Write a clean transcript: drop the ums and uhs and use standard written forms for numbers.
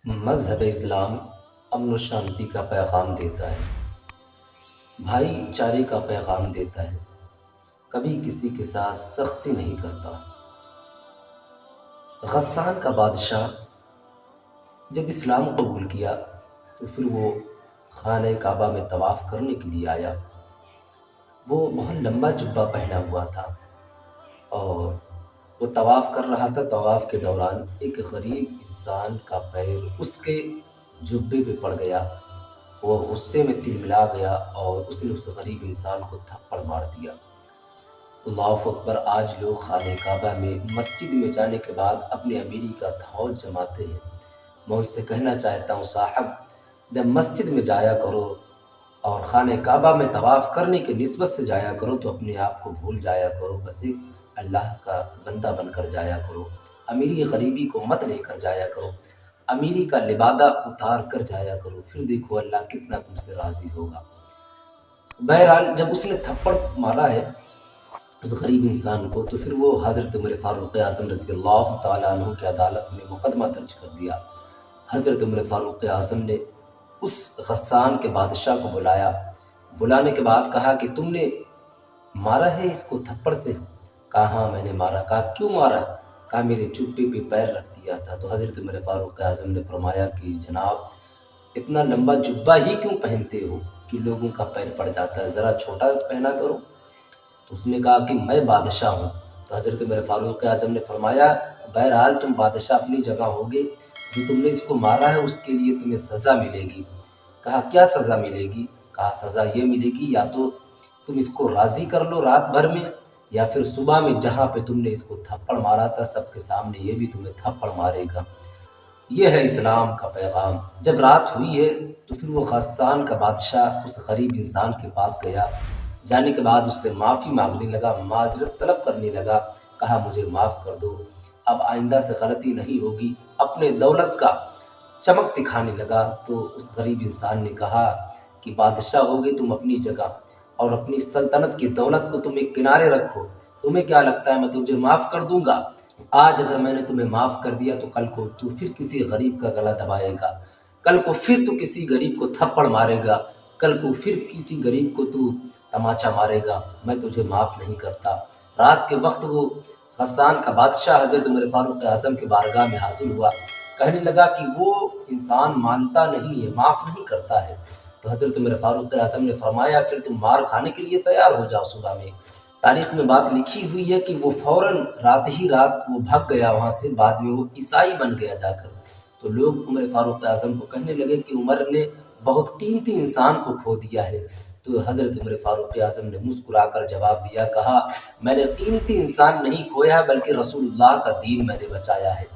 مذہب اسلام امن و شانتی کا پیغام دیتا ہے، بھائی چارے کا پیغام دیتا ہے، کبھی کسی کے ساتھ سختی نہیں کرتا۔ غسان کا بادشاہ جب اسلام قبول کیا تو پھر وہ خانہ کعبہ میں طواف کرنے کے لیے آیا۔ وہ بہت لمبا جبہ پہنا ہوا تھا اور وہ طواف کر رہا تھا۔ طواف کے دوران ایک غریب انسان کا پیر اس کے جبے پہ پڑ گیا۔ وہ غصے میں تلملا گیا اور اس نے اس غریب انسان کو تھپڑ مار دیا۔ اللہ اکبر! آج لوگ خانہ کعبہ میں مسجد میں جانے کے بعد اپنے امیری کا دھول جماتے ہیں۔ میں ان سے کہنا چاہتا ہوں، صاحب جب مسجد میں جایا کرو اور خانہ کعبہ میں طواف کرنے کے نسبت سے جایا کرو تو اپنے آپ کو بھول جایا کرو، بس ایک اللہ کا بندہ بن کر جایا کرو۔ امیری غریبی کو مت لے کر جایا کرو، امیری کا لبادہ اتار کر جایا کرو، پھر دیکھو اللہ کتنا تم سے راضی ہوگا۔ بہرحال جب اس نے تھپڑ مارا ہے اس غریب انسان کو تو پھر وہ حضرت عمر فاروق اعظم رضی اللہ تعالیٰ عنہ کی عدالت میں مقدمہ درج کر دیا۔ حضرت عمر فاروق اعظم نے اس غسان کے بادشاہ کو بلایا۔ بلانے کے بعد کہا کہ تم نے مارا ہے اس کو تھپڑ سے؟ کہا ہاں میں نے مارا۔ کہا کیوں مارا؟ کہا میرے جبے پہ پیر رکھ دیا تھا۔ تو حضرت عمر فاروق اعظم نے فرمایا کہ جناب اتنا لمبا جبہ ہی کیوں پہنتے ہو کہ لوگوں کا پیر پڑ جاتا ہے، ذرا چھوٹا پہنا کرو۔ تو اس نے کہا کہ میں بادشاہ ہوں۔ تو حضرت عمر فاروق اعظم نے فرمایا بہرحال تم بادشاہ اپنی جگہ ہوگے، جو تم نے اس کو مارا ہے اس کے لیے تمہیں سزا ملے گی۔ کہا کیا سزا ملے گی؟ کہا سزا یہ ملے گی یا تو تم اس کو راضی کر لو رات بھر میں، یا پھر صبح میں جہاں پہ تم نے اس کو تھپڑ مارا تھا سب کے سامنے یہ بھی تمہیں تھپڑ مارے گا۔ یہ ہے اسلام کا پیغام۔ جب رات ہوئی ہے تو پھر وہ غسان کا بادشاہ اس غریب انسان کے پاس گیا۔ جانے کے بعد اس سے معافی مانگنے لگا، معذرت طلب کرنے لگا۔ کہا مجھے معاف کر دو، اب آئندہ سے غلطی نہیں ہوگی۔ اپنے دولت کا چمک دکھانے لگا تو اس غریب انسان نے کہا کہ بادشاہ ہوگے تم اپنی جگہ اور اپنی سلطنت کی دولت کو تم ایک کنارے رکھو، تمہیں کیا لگتا ہے میں تجھے معاف کر دوں گا؟ آج اگر میں نے تمہیں معاف کر دیا تو کل کو تو پھر کسی غریب کا گلا دبائے گا، کل کو پھر تو کسی غریب کو تھپڑ مارے گا، کل کو پھر کسی غریب کو تو تماچا مارے گا، میں تجھے معاف نہیں کرتا۔ رات کے وقت وہ غسان کا بادشاہ حضرت عمر فاروق اعظم کی بارگاہ میں حاضر ہوا، کہنے لگا کہ وہ انسان مانتا نہیں ہے، معاف نہیں کرتا ہے۔ تو حضرت عمر فاروق اعظم نے فرمایا پھر تم مار کھانے کے لیے تیار ہو جاؤ صبح میں۔ تاریخ میں بات لکھی ہوئی ہے کہ وہ فوراً رات ہی رات وہ بھاگ گیا وہاں سے، بعد میں وہ عیسائی بن گیا جا کر۔ تو لوگ عمر فاروق اعظم کو کہنے لگے کہ عمر نے بہت قیمتی انسان کو کھو دیا ہے۔ تو حضرت عمر فاروق اعظم نے مسکرا کر جواب دیا، کہا میں نے قیمتی انسان نہیں کھویا بلکہ رسول اللہ کا دین میں نے بچایا ہے۔